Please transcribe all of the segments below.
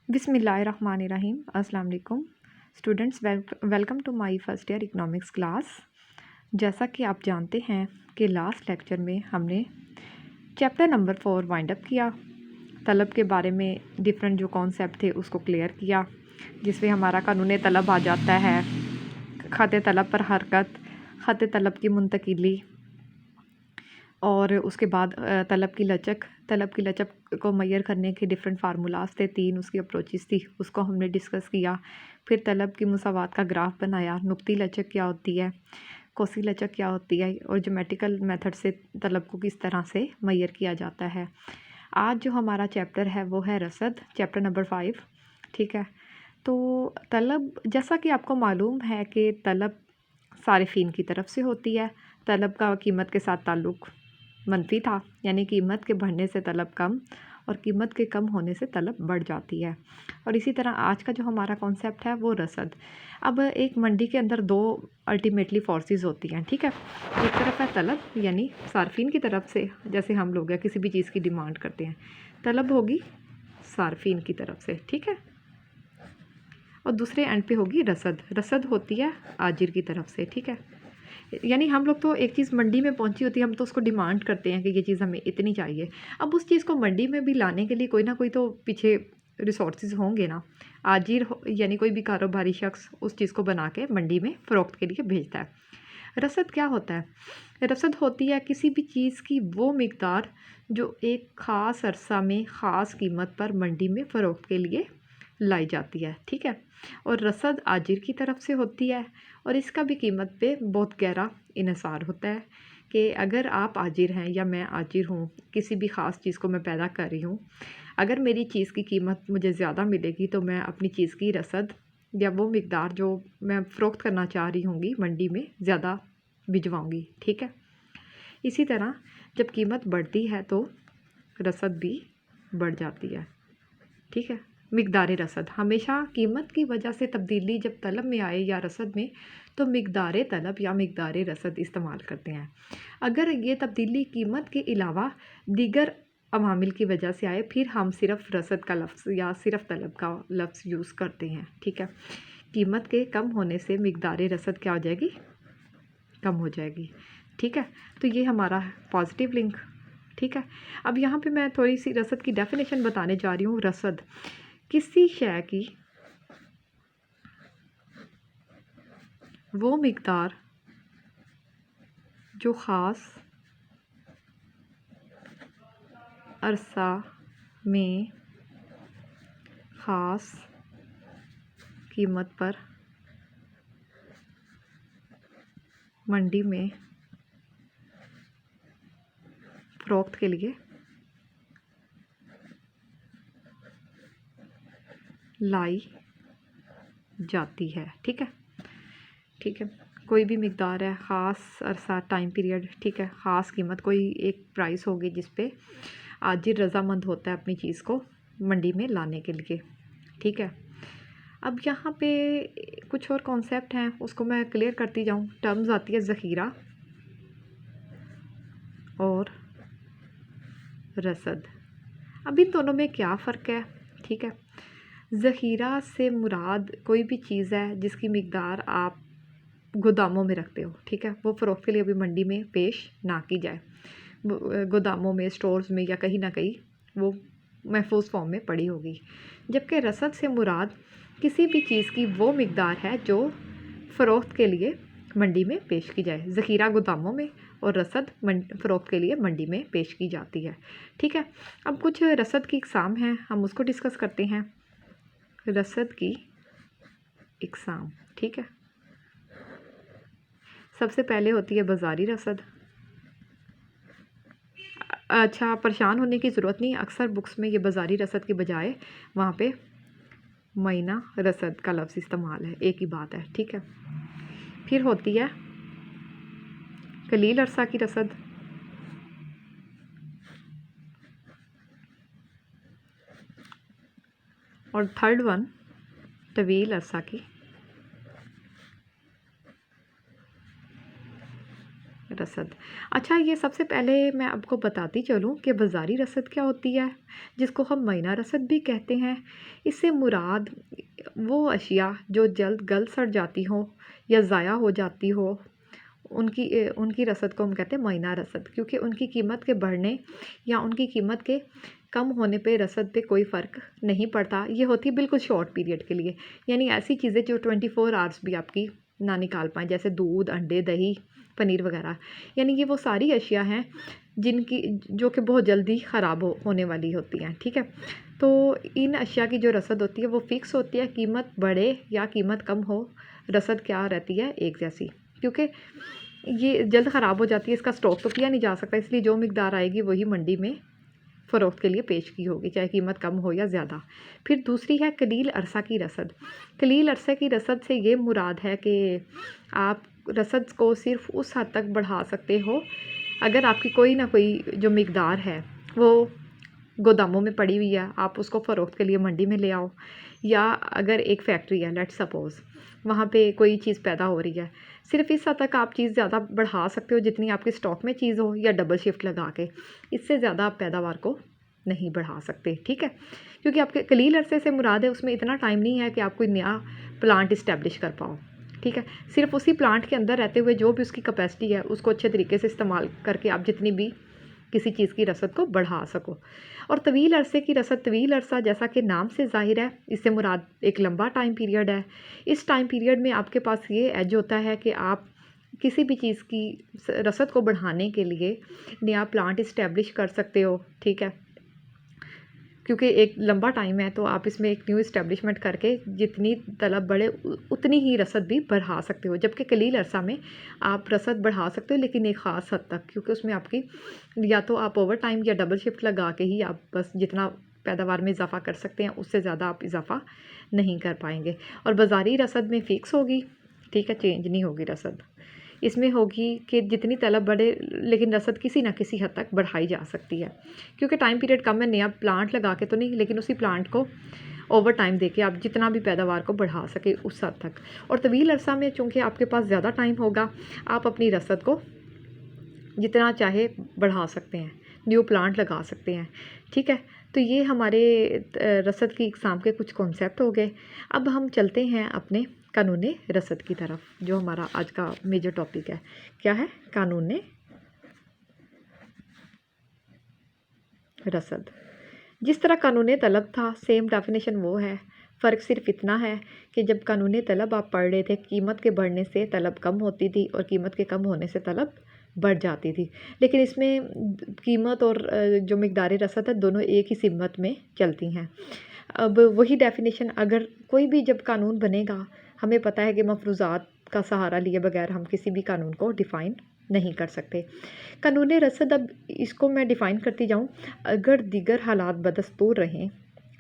बिस्मिल्लाहिर्रहमानिर्रहीम। अस्सलाम वालेकुम students, welcome to my first year economics class. जैसा कि आप जानते हैं कि लास्ट लेक्चर में हमने चैप्टर नंबर 4 वाइंड अप किया। तलब के बारे में डिफरेंट जो कॉन्सेप्ट थे उसको क्लियर किया, जिसमें हमारा कानून तलब आ जाता है, ख़त तलब पर हरकत, ख़त तलब की मुंतकिली और उसके बाद तलब की लचक को मैयर करने के डिफरेंट फार्मूलाज थे, 3 उसकी अप्रोचेस थी, उसको हमने डिस्कस किया। फिर तलब की मुसावात का ग्राफ बनाया, नुक्ती लचक क्या होती है, कोसी लचक क्या होती है और ज्योमेट्रिकल मेथड से तलब को किस तरह से मैयर किया जाता है। आज जो हमारा चैप्टर है वो है रसद, चैप्टर नंबर 5। ठीक है, तो तलब, जैसा कि आपको मालूम है कि तलब सारिफिन की तरफ से होती है। तलब का कीमत के साथ ताल्लुक़ मनफी था, यानी कीमत के बढ़ने से तलब कम और कीमत के कम होने से तलब बढ़ जाती है। और इसी तरह आज का जो हमारा कॉन्सेप्ट है वो रसद। अब एक मंडी के अंदर 2 अल्टीमेटली फोर्सेस होती हैं। ठीक है, एक तरफ है तलब, यानी सार्फिन की तरफ से, जैसे हम लोग हैं किसी भी चीज़ की डिमांड करते हैं, तलब होगी सार्फिन की तरफ से। ठीक है, और दूसरे एंड पे होगी रसद। रसद होती है आजिर की तरफ से। ठीक है, यानी हम लोग तो एक चीज़ मंडी में पहुंची होती है, हम तो उसको डिमांड करते हैं कि ये चीज़ हमें इतनी चाहिए। अब उस चीज़ को मंडी में भी लाने के लिए कोई ना कोई तो पीछे रिसोर्सेज होंगे ना। यानी कोई भी कारोबारी शख्स उस चीज़ को बना के मंडी में फ़रोख्त के लिए भेजता है। रसद क्या होता है? रसद होती है किसी भी चीज़ की वो मिकदार जो एक ख़ास अरसा में ख़ास कीमत पर मंडी में फ़रोख्त के लिए लाई जाती है। ठीक है, और रसद आजिर की तरफ से होती है और इसका भी कीमत पे बहुत गहरा इन्हिसार होता है कि अगर आप आजिर हैं या मैं आजिर हूँ, किसी भी ख़ास चीज़ को मैं पैदा कर रही हूँ, अगर मेरी चीज़ की कीमत मुझे ज़्यादा मिलेगी तो मैं अपनी चीज़ की रसद या वो मिकदार जो मैं फ़रोख्त करना चाह रही हूँगी मंडी में ज़्यादा भिजवाऊँगी। ठीक है, इसी तरह जब कीमत बढ़ती है तो रसद भी बढ़ जाती है। ठीक है, मिकदार रसद हमेशा कीमत की वजह से तब्दीली जब तलब में आए या रसद में, तो मिकदार तलब या मिकदार रसद इस्तेमाल करते हैं। अगर ये तब्दीली कीमत के अलावा दीगर अवामिल की वजह से आए, फिर हम सिर्फ रसद का लफ्ज़ या सिर्फ तलब का लफ्ज़ यूज़ करते हैं। ठीक है, कीमत के कम होने से मिकदार रसद क्या हो जाएगी? कम हो जाएगी। ठीक है, तो ये हमारा पॉजिटिव लिंक। ठीक है, अब यहाँ पे मैं थोड़ी सी रसद की डेफिनेशन बताने जा रही हूँ। रसद किसी शय की वो मिकदार जो ख़ास अरसा में ख़ास कीमत पर मंडी में फ़रोख्त के लिए लाई जाती है। ठीक है, ठीक है, कोई भी मिकदार है, ख़ास अरसा, टाइम पीरियड। ठीक है, ख़ास कीमत, कोई एक प्राइस होगी जिस पे आजिर रज़ामंद होता है अपनी चीज़ को मंडी में लाने के लिए। ठीक है, अब यहाँ पे कुछ और कॉन्सेप्ट हैं, उसको मैं क्लियर करती जाऊँ। टर्म्स आती है ज़ख़ीरा और रसद। अब इन दोनों में क्या फ़र्क है? ठीक है, ज़ख़ीरा से मुराद कोई भी चीज़ है जिसकी मिकदार आप गोदामों में रखते हो। ठीक है, वो फ़रोख्त के लिए अभी मंडी में पेश ना की जाए, गोदामों में, स्टोर्स में या कहीं ना कहीं वो महफूज फॉर्म में पड़ी होगी। जबकि रसद से मुराद किसी भी चीज़ की वो मिकदार है जो फ़रोख्त के लिए मंडी में पेश की जाए। ज़ख़ीरा गोदामों में और रसद फ़रोख्त के लिए मंडी में पेश की जाती है। ठीक है, अब कुछ रसद की इक़साम हैं, हम उसको डिस्कस करते हैं। रसद की इक़साम। ठीक है, सबसे पहले होती है बाज़ारी रसद। अच्छा, परेशान होने की ज़रूरत नहीं, अक्सर बुक्स में ये बाज़ारी रसद के बजाय वहाँ पे महीना रसद का लफ्ज़ इस्तेमाल है, एक ही बात है। ठीक है, फिर होती है कलील अरसा की रसद। और थर्ड वन तवील अरसा की रसद। अच्छा, ये सबसे पहले मैं आपको बताती चलूँ कि बाज़ारी रसद क्या होती है, जिसको हम महीना रसद भी कहते हैं। इससे मुराद वो अशिया जो जल्द गल सड़ जाती हो या ज़ाया हो जाती हो, उनकी रसद को हम कहते हैं महीना रसद, क्योंकि उनकी कीमत के बढ़ने या उनकी कीमत के कम होने पे रसद पे कोई फ़र्क नहीं पड़ता। ये होती है बिल्कुल शॉर्ट पीरियड के लिए, यानी ऐसी चीज़ें जो 24 आवर्स भी आपकी ना निकाल पाएँ, जैसे दूध, अंडे, दही, पनीर वगैरह। यानी ये वो सारी अशिया हैं जिनकी जो कि बहुत जल्दी ख़राब होने वाली होती हैं, ठीक है। तो इन अशिया की जो रसद होती है वो फ़िक्स होती है, कीमत बढ़े या कीमत कम हो, रसद क्या रहती है, एक जैसी। क्योंकि ये जल्द ख़राब हो जाती है, इसका स्टॉक तो किया नहीं जा सकता, इसलिए जो मिकदार आएगी वही मंडी में फ़रोख्त के लिए पेश की होगी, चाहे कीमत कम हो या ज़्यादा। फिर दूसरी है कलील अरसा की रसद। कलील अरसे की रसद से ये मुराद है कि आप रसद को सिर्फ़ उस हद तक बढ़ा सकते हो अगर आपकी कोई ना कोई जो मिकदार है वो गोदामों में पड़ी हुई है, आप उसको फ़रोख्त के लिए मंडी में ले आओ। या अगर एक फैक्ट्री है, लेट्स सपोज़, वहाँ पे कोई चीज़ पैदा हो रही है, सिर्फ़ इस हद तक आप चीज़ ज़्यादा बढ़ा सकते हो जितनी आपके स्टॉक में चीज़ हो, या डबल शिफ्ट लगा के। इससे ज़्यादा आप पैदावार को नहीं बढ़ा सकते, ठीक है। क्योंकि आपके कलील अरसे से मुराद है उसमें इतना टाइम नहीं है कि आप कोई नया प्लांट इस्टेब्लिश कर पाओ, ठीक है। सिर्फ उसी प्लांट के अंदर रहते हुए जो भी उसकी कैपेसिटी है उसको अच्छे तरीके से इस्तेमाल करके आप जितनी भी किसी चीज़ की रसद को बढ़ा सको। और तवील अरसे की रसद, तवील अरसा जैसा कि नाम से ज़ाहिर है, इससे मुराद एक लंबा टाइम पीरियड है। इस टाइम पीरियड में आपके पास ये एज होता है कि आप किसी भी चीज़ की रसद को बढ़ाने के लिए नया प्लांट इस्टेब्लिश कर सकते हो, ठीक है। क्योंकि एक लंबा टाइम है तो आप इसमें एक न्यू इस्टेब्लिशमेंट करके जितनी तलब बढ़े उतनी ही रसद भी बढ़ा सकते हो। जबकि कलील अरसा में आप रसद बढ़ा सकते हो लेकिन एक ख़ास हद तक, क्योंकि उसमें आपकी या तो आप ओवर टाइम या डबल शिफ्ट लगा के ही आप बस जितना पैदावार में इजाफ़ा कर सकते हैं उससे ज़्यादा आप इजाफ़ा नहीं कर पाएंगे। और बाज़ारी रसद में फ़िक्स होगी, ठीक है, चेंज नहीं होगी रसद। इसमें होगी कि जितनी तलब बढ़े लेकिन रसद किसी ना किसी हद तक बढ़ाई जा सकती है, क्योंकि टाइम पीरियड कम है। नया प्लांट लगा के तो नहीं, लेकिन उसी प्लांट को ओवर टाइम देके आप जितना भी पैदावार को बढ़ा सके उस हद तक। और तवील अरसा में चूँकि आपके पास ज़्यादा टाइम होगा, आप अपनी रसद को जितना चाहे बढ़ा सकते हैं, न्यू प्लांट लगा सकते हैं, ठीक है। तो ये हमारे रसद की इकसाम के कुछ कॉन्सेप्ट हो गए। अब हम चलते हैं अपने कानून रसद की तरफ, जो हमारा आज का मेजर टॉपिक है। क्या है? कानून रसद। जिस तरह कानून तलब था, सेम डेफिनेशन वो है। फ़र्क सिर्फ इतना है कि जब कानून तलब आप पढ़ रहे थे, कीमत के बढ़ने से तलब कम होती थी और कीमत के कम होने से तलब बढ़ जाती थी। लेकिन इसमें कीमत और जो मिकदार रसद है दोनों एक ही सिमत में चलती हैं। अब वही डेफिनेशन अगर कोई भी जब कानून बनेगा, हमें पता है कि मफरूज़ात का सहारा लिए बगैर हम किसी भी कानून को डिफ़ाइन नहीं कर सकते। कानून रसद, अब इसको मैं डिफ़ाइन करती जाऊँ। अगर दीगर हालात बदस्तूर रहें,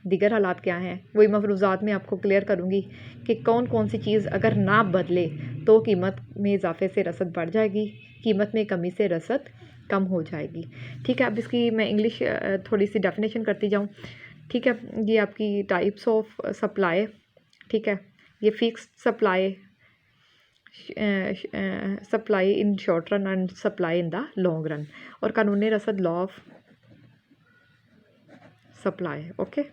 दीगर हालात क्या हैं वही मफरूज़ात में आपको क्लियर करूँगी कि कौन कौन सी चीज़ अगर ना बदले तो कीमत में इजाफे से रसद बढ़ जाएगी, कीमत में कमी से रसद कम हो जाएगी, ठीक है। अब इसकी मैं इंग्लिश थोड़ी सी डेफिनेशन करती जाऊँ, ठीक है। ये आपकी टाइप्स ऑफ सप्लाई, ठीक है। ये fixed supply, supply in short run and supply in the long run. और कानून रसद, लॉ ऑफ सप्लाई, ओके।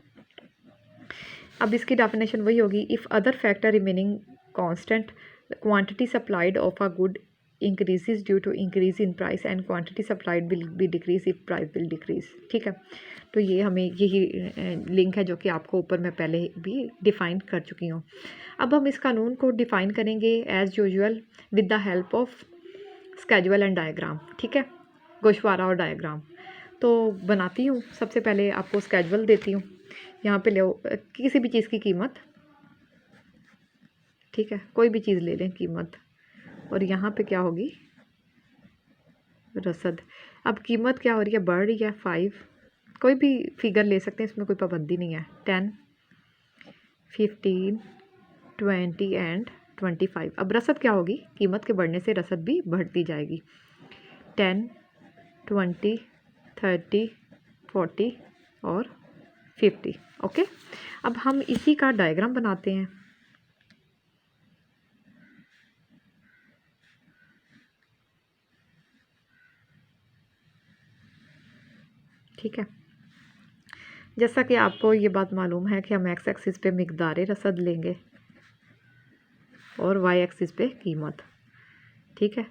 अब इसकी डेफिनेशन वही होगी, if other factor remaining constant, quantity supplied of a good increases due to increase in price and quantity supplied will be decrease if price will decrease, ठीक है। तो ये हमें यही लिंक है जो कि आपको ऊपर मैं पहले भी डिफ़ाइन कर चुकी हूँ। अब हम इस कानून को डिफ़ाइन करेंगे as usual with the help of schedule and diagram, ठीक है, गोशवारा और डायग्राम। तो बनाती हूँ, सबसे पहले आपको स्केजुअल देती हूँ। यहाँ पे ले किसी भी चीज़ की कीमत, ठीक है, कोई भी चीज़ ले लें कीमत, और यहाँ पे क्या होगी, रसद। अब कीमत क्या हो रही है, बढ़ रही है 5, कोई भी फिगर ले सकते हैं, इसमें कोई पाबंदी नहीं है। 10, 15, 20 एंड 25। अब रसद क्या होगी, कीमत के बढ़ने से रसद भी बढ़ती जाएगी। 10, 20, 30, 40 और 50, ओके। अब हम इसी का डायग्राम बनाते हैं। ठीक है। जैसा कि आपको ये बात मालूम है कि हम एक्स एक्सिस पे मिकदार रसद लेंगे और वाई एक्सिस पे कीमत, ठीक है।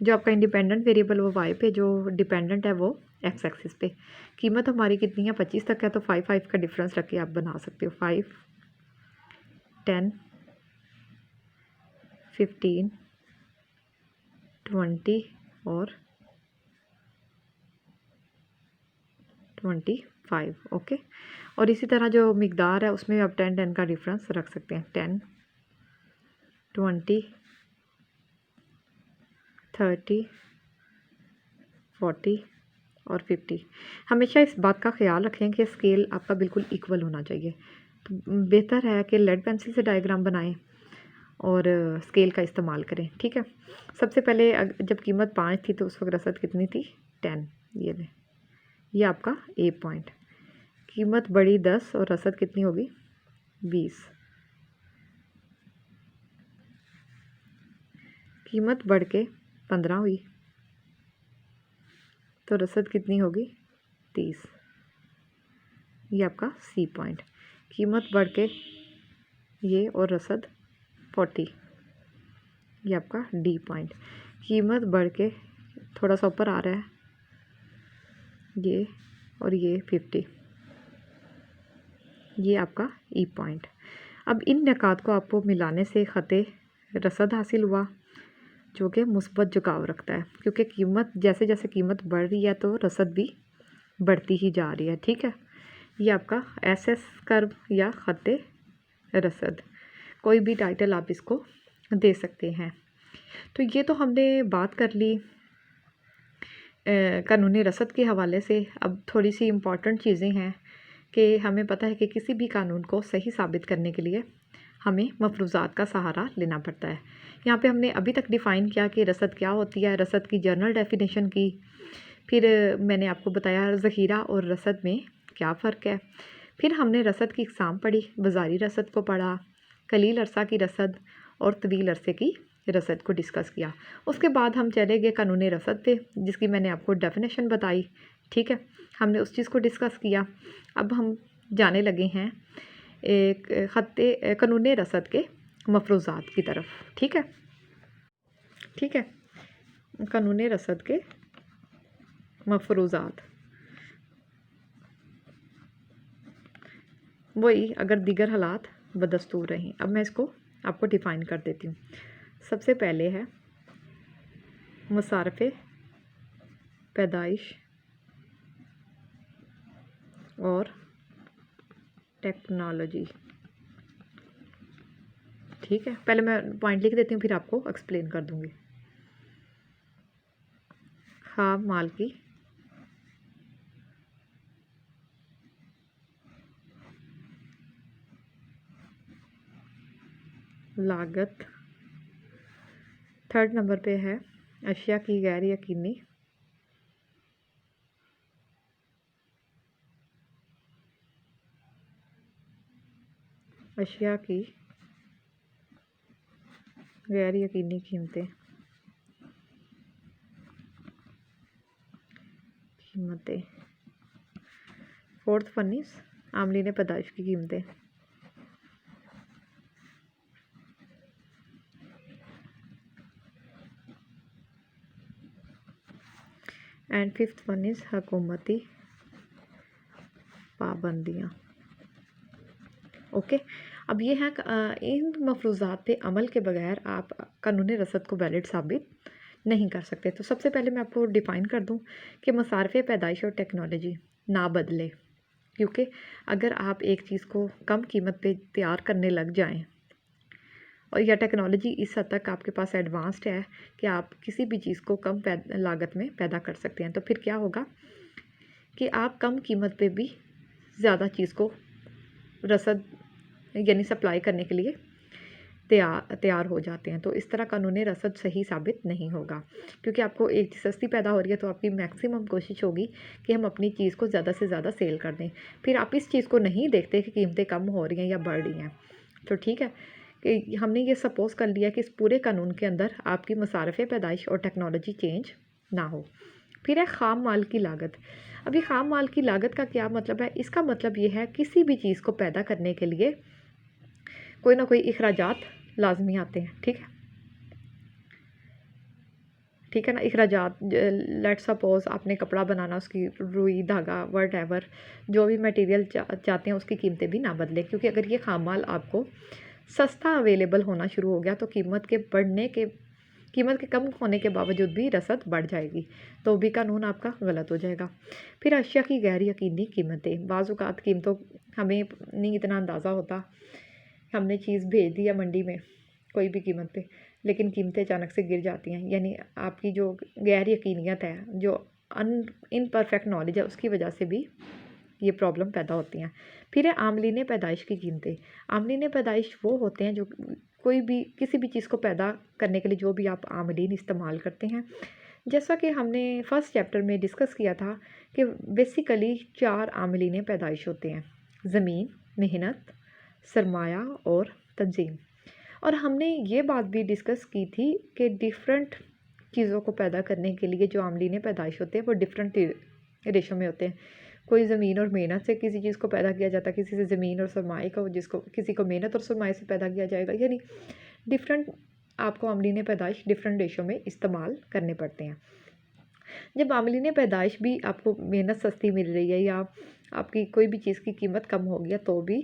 जो आपका इंडिपेंडेंट वेरिएबल वो वाई पे, जो डिपेंडेंट है वो एक्स एक्सिस पे। कीमत हमारी कितनी है, 25 तक है, तो 5 का डिफरेंस रख के आप बना सकते हो। 5, 10, 15, 20 और 25, ओके। और इसी तरह जो मिकदार है उसमें आप 10 का डिफरेंस रख सकते हैं। 10, 20, 30, 40 और 50। हमेशा इस बात का ख्याल रखें कि स्केल आपका बिल्कुल इक्वल होना चाहिए। तो बेहतर है कि लेड पेंसिल से डायग्राम बनाएं और स्केल का इस्तेमाल करें, ठीक है। सबसे पहले जब कीमत 5 थी तो उस वक्त रसद कितनी थी, 10। ये ले, ये आपका ए पॉइंट। कीमत बढ़ी 10 और रसद कितनी होगी, 20। कीमत बढ़ के 15 हुई तो रसद कितनी होगी, 30। ये आपका सी पॉइंट। कीमत बढ़ के ये और रसद 40, ये आपका डी पॉइंट। कीमत बढ़ के थोड़ा सा ऊपर आ रहा है, ये और ये 50, ये आपका ई पॉइंट। अब इन निकात को आपको मिलाने से ख़ते रसद हासिल हुआ जो कि मुस्बत झुकाव रखता है, क्योंकि कीमत जैसे जैसे कीमत बढ़ रही है तो रसद भी बढ़ती ही जा रही है, ठीक है। ये आपका एसएस कर्व या ख़ते रसद, कोई भी टाइटल आप इसको दे सकते हैं। तो ये तो हमने बात कर ली कानूनी रसद के हवाले से। अब थोड़ी सी इम्पॉर्टेंट चीज़ें हैं कि हमें पता है कि किसी भी कानून को सही साबित करने के लिए हमें मफरूज़ात का सहारा लेना पड़ता है। यहाँ पे हमने अभी तक डिफ़ाइन किया कि रसद क्या होती है, रसद की जर्नल डेफिनेशन की। फिर मैंने आपको बताया ज़ख़ीरा और रसद में क्या फ़र्क है। फिर हमने रसद की इक़साम पढ़ी, बाज़ारी रसद को पढ़ा, कलील अरसा की रसद और तवील अरसे की रसद को डिस्कस किया। उसके बाद हम चले गए कानूनी रसद पे, जिसकी मैंने आपको डेफिनेशन बताई, ठीक है। हमने उस चीज़ को डिस्कस किया। अब हम जाने लगे हैं एक ख़त्ते कानूनी रसद के मफरूज़ात की तरफ, ठीक है, ठीक है। कानूनी रसद के मफरूज़ात वही अगर दीगर हालात बदस्तूर रहें। अब मैं इसको आपको डिफ़ाइन कर देती हूँ। सबसे पहले है मसारफ़े पैदाइश और टेक्नोलॉजी, ठीक है। पहले मैं पॉइंट लिख देती हूँ, फिर आपको एक्सप्लेन कर दूँगी। ख़ाम माल की लागत। थर्ड नंबर पे है अशिया की गैर यकीनी अशिया की गैर यकीनी कीमतें, कीमतें। फोर्थ फनीस आमलीन पैदाइश की कीमतें। एंड फिफ्थ वन इज़ हुकूमती पाबंदियाँ, ओके। अब ये है इन मफरूज़ात पे अमल के बगैर आप कानूनी रसद को वैलिड साबित नहीं कर सकते। तो सबसे पहले मैं आपको डिफ़ाइन कर दूं कि मसारफ़े पैदाइश और टेक्नोलॉजी ना बदले, क्योंकि अगर आप एक चीज़ को कम कीमत पे तैयार करने लग जाएं और या टेक्नोलॉजी इस हद तक आपके पास एडवांस्ड है कि आप किसी भी चीज़ को कम लागत में पैदा कर सकते हैं, तो फिर क्या होगा कि आप कम कीमत पे भी ज़्यादा चीज़ को रसद यानी सप्लाई करने के लिए तैयार हो जाते हैं। तो इस तरह कानूनी रसद सही साबित नहीं होगा, क्योंकि आपको एक चीज़ सस्ती पैदा हो रही है तो आपकी मैक्सिमम कोशिश होगी कि हम अपनी चीज़ को ज़्यादा से ज़्यादा सेल कर दें। फिर आप इस चीज़ को नहीं देखते कि कीमतें कम हो रही हैं या बढ़ रही हैं। तो ठीक है कि हमने ये सपोज़ कर लिया कि इस पूरे कानून के अंदर आपकी मसारफ़े पैदाइश और टेक्नोलॉजी चेंज ना हो। फिर है ख़ाम माल की लागत। अभी ख़ाम माल की लागत का क्या मतलब है? इसका मतलब ये है किसी भी चीज़ को पैदा करने के लिए कोई ना कोई इखराजात लाज़मी आते हैं, ठीक है? ठीक है ना? इखराजात लेट्स सपोज़ आपने कपड़ा बनाना, उसकी रुई, धागा, व्हाटएवर जो भी मटेरियल चाहते हैं उसकी कीमतें भी ना बदलें, क्योंकि अगर ये ख़ाम माल आपको सस्ता अवेलेबल होना शुरू हो गया तो कीमत के कम होने के बावजूद भी रसद बढ़ जाएगी, तो भी कानून आपका गलत हो जाएगा। फिर अशिया की गैर यकीनी कीमतें, बाज़ औक़ात कीमतों हमें नहीं इतना अंदाज़ा होता, हमने चीज़ भेज दी है मंडी में कोई भी कीमत पे, लेकिन कीमतें अचानक से गिर जाती हैं, यानी आपकी जो गैर यकीनियत है, जो इनपरफेक्ट नॉलेज है, उसकी वजह से भी ये प्रॉब्लम पैदा होती हैं। फिर है आमलीन पैदाइश की कीमतें। आमलीन पैदाइश वो होते हैं जो कोई भी किसी भी चीज़ को पैदा करने के लिए जो भी आप आमलीन इस्तेमाल करते हैं। जैसा कि हमने फर्स्ट चैप्टर में डिस्कस किया था कि बेसिकली 4 आमलीन पैदाइश होते हैं: ज़मीन, मेहनत, सरमाया और तंज़ीम। और हमने ये बात भी डिस्कस की थी कि डिफरेंट चीज़ों को पैदा करने के लिए जो आमलीन पैदाइश होते हैं वो डिफरेंट रेशो में होते हैं। कोई ज़मीन और मेहनत से किसी चीज़ को पैदा किया जाता है, किसी से ज़मीन और सरमाए को, जिसको किसी को मेहनत और सरमाए से पैदा किया जाएगा, यानी डिफरेंट आपको आमलीन पैदाइश डिफरेंट रेशो में इस्तेमाल करने पड़ते हैं। जब आमलीन पैदाइश भी आपको मेहनत सस्ती मिल रही है या आपकी कोई भी चीज़ की कीमत कम हो गई है, तो भी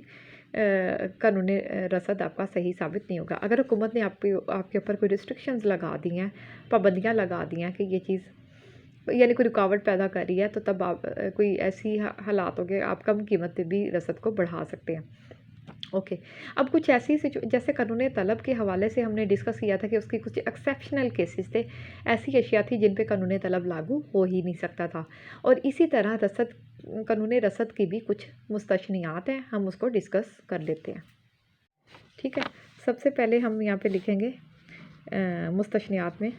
कानून रसद आपका सही साबित नहीं होगा। अगर हुकूमत ने आपके ऊपर कोई रिस्ट्रिक्शंस लगा दी हैं, पाबंदियाँ लगा दी हैं कि ये चीज़ यानी कोई रुकावट पैदा कर रही है, तो तब आप कोई ऐसी हालात हो गए आप कम कीमत पे भी रसद को बढ़ा सकते हैं। ओके, अब कुछ ऐसी जैसे कानून तलब के हवाले से हमने डिस्कस किया था कि उसके कुछ एक्सेप्शनल केसेस थे, ऐसी अशिया थी जिन पे कानून तलब लागू हो ही नहीं सकता था। और इसी तरह कानून रसद की भी कुछ मुस्तशनियात हैं, हम उसको डिस्कस कर लेते हैं। ठीक है, सबसे पहले हम यहाँ पे लिखेंगे मुस्तशनियात में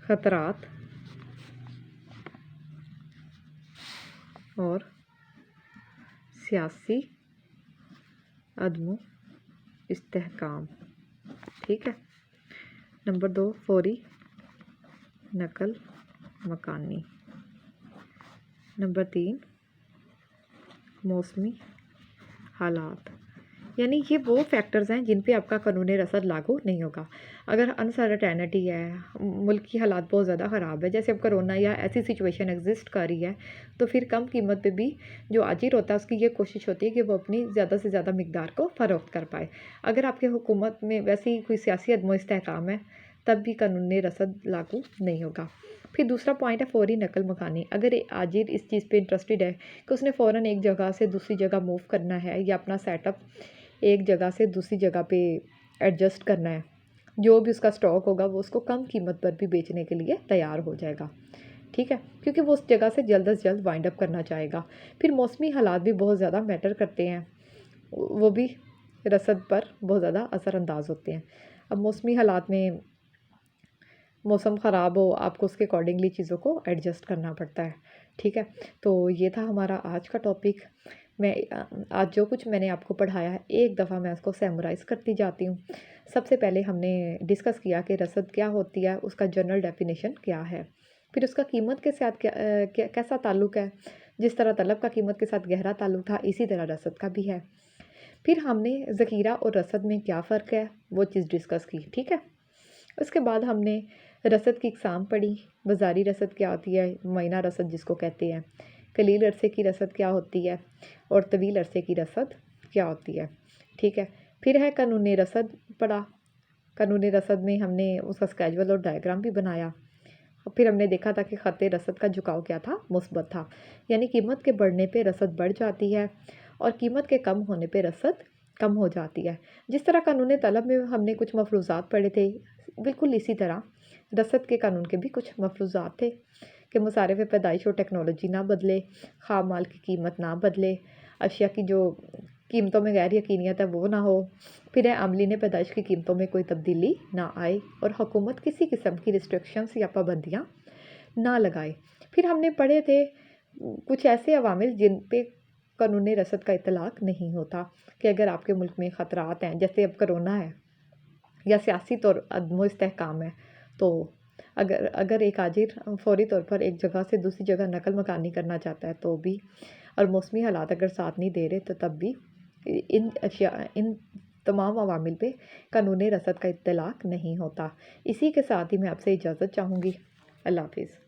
ख़तरात और सियासी अदमो इस्तेहकाम। ठीक है, नंबर 2 फौरी नकल मकानी। नंबर 3 मौसमी हालात, यानी ये वो फैक्टर्स हैं जिन पे आपका कानून रसद लागू नहीं होगा। अगर अनसर्टेनिटी है, मुल्क की हालात बहुत ज़्यादा ख़राब है, जैसे अब कोरोना या ऐसी सिचुएशन एग्जिस्ट कर रही है, तो फिर कम कीमत पे भी जो आजिर होता है उसकी ये कोशिश होती है कि वो अपनी ज़्यादा से ज़्यादा मिकदार को फ़रोख्त कर पाए। अगर आपके हुकूमत में वैसे ही कोई सियासी अदम इस्तेहकाम है, तब भी कानून रसद लागू नहीं होगा। फिर दूसरा पॉइंट है फ़ौरी नकल मकानी। अगर आजिर इस चीज़ पे इंटरेस्टेड है कि उसने फ़ौरन एक जगह से दूसरी जगह मूव करना है या अपना सेटअप एक जगह से दूसरी जगह पे एडजस्ट करना है, जो भी उसका स्टॉक होगा वो उसको कम कीमत पर भी बेचने के लिए तैयार हो जाएगा। ठीक है, क्योंकि वो उस जगह से जल्द से जल्द वाइंड अप करना चाहेगा। फिर मौसमी हालात भी बहुत ज़्यादा मैटर करते हैं, वो भी रसद पर बहुत ज़्यादा असरअंदाज होते हैं। अब मौसमी हालात में मौसम ख़राब हो, आपको उसके अकॉर्डिंगली चीज़ों को एडजस्ट करना पड़ता है। ठीक है, तो ये था हमारा आज का टॉपिक। मैं आज जो कुछ मैंने आपको पढ़ाया है एक दफ़ा मैं उसको समराइज़ करती जाती हूँ। सबसे पहले हमने डिस्कस किया कि रसद क्या होती है, उसका जनरल डेफिनेशन क्या है, फिर उसका कीमत के साथ कैसा ताल्लुक़ है। जिस तरह तलब का कीमत के साथ गहरा ताल्लुक़ था, इसी तरह रसद का भी है। फिर हमने ज़ख़ीरा और रसद में क्या फ़र्क है वो चीज़ डिस्कस की। ठीक है, उसके बाद हमने रसद की इक़साम पढ़ी। बाज़ारी रसद क्या होती है, मुअय्यना रसद जिसको कहते हैं, कलील अरसे की रसद क्या होती है और तवील अरसे की रसद क्या होती है। ठीक है, फिर है कानून रसद पढ़ा। कानून रसद में हमने उसका स्केजुअल और डायग्राम भी बनाया। और फिर हमने देखा था कि ख़त रसद का झुकाव क्या था, मुस्बत था, यानी कीमत के बढ़ने पे रसद बढ़ जाती है और कीमत के कम होने पे रसद कम हो जाती है। जिस तरह कानून तलब में हमने कुछ मफरूज़ात पढ़े थे, बिल्कुल इसी तरह रसद के कानून के भी कुछ मफरूज़ात थे कि मुसारिफ़ पैदाइश और टेक्नोलॉजी ना बदले, ख़ाम माल की कीमत ना बदले, अशिया की जो कीमतों में गैर यकीनियत है वो ना हो, फिर है आमलीन पैदाइश की कीमतों में कोई तब्दीली ना आए और हुकूमत किसी किस्म की रिस्ट्रिक्शंस या पाबंदियाँ ना लगाए। फिर हमने पढ़े थे कुछ ऐसे अवामिल जिन पे कानून रसद का इतलाक़ नहीं होता, कि अगर आपके मुल्क में ख़तरात हैं, जैसे अब कोरोना है या सियासी तौर अदम इस्तेहकाम है, तो अगर अगर एक आजिर फ़ौरी तौर पर एक जगह से दूसरी जगह नकल मकानी करना चाहता है तो भी, और मौसमी हालात अगर साथ नहीं दे रहे तो तब भी इन तमाम अवामिल पे कानूनी रसद का इत्तलाक नहीं होता। इसी के साथ ही मैं आपसे इजाज़त चाहूँगी। अल्लाह हाफ़िज़।